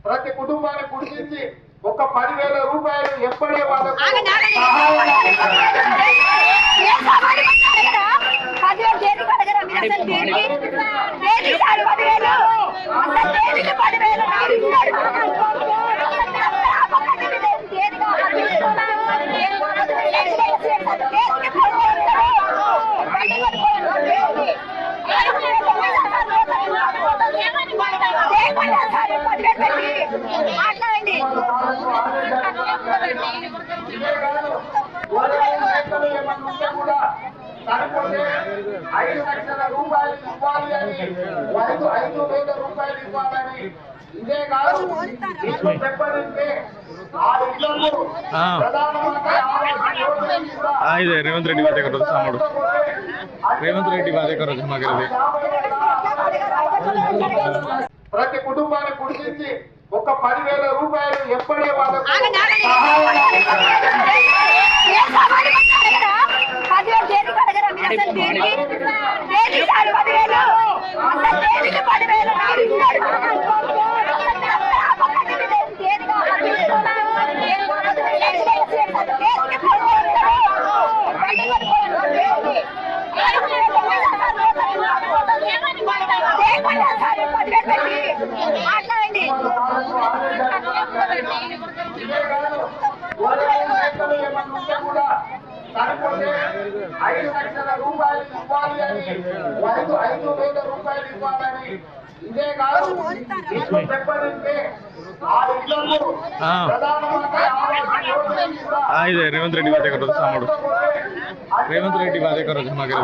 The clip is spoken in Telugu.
ప్రతి కుటుంబాన్ని గుర్తించి ఒక 10,000 రూపాయలు ఎప్పుడే వాళ్ళకు సరిపోతే 5 లక్షల రూపాయలు ఇవ్వాలి అని 5,000 రూపాయలు ఇవ్వాలని ఇదే కాదు ఇల్లు దెబ్బతింటే ఆ ఇళ్లను ప్రధానమంత్రి ఆవాస్ యోజన ఇదే రేవంత్ రెడ్డి వారి దగ్గర సాముడు రేవంత్ రెడ్డి వారి దగ్గర మాకు ప్రతి కుటుంబాన్ని గుర్తించి ఒక 10,000 రూపాయలు ఎప్పుడే వాళ్ళకు సరిపోతే 5 లక్షల రూపాయలు ఇవ్వాలి అని 5,000 రూపాయలు ఇవ్వాలని ఇదే కాదు ఇల్లు దెబ్బతింటే ఆ ఇళ్లను ప్రధానమంత్రి ఆవాస్ యోజన ఇదే రేవంత్ రెడ్డి వారి దగ్గర సాముడు రేవంత్ రెడ్డి వారి దగ్గర మాకు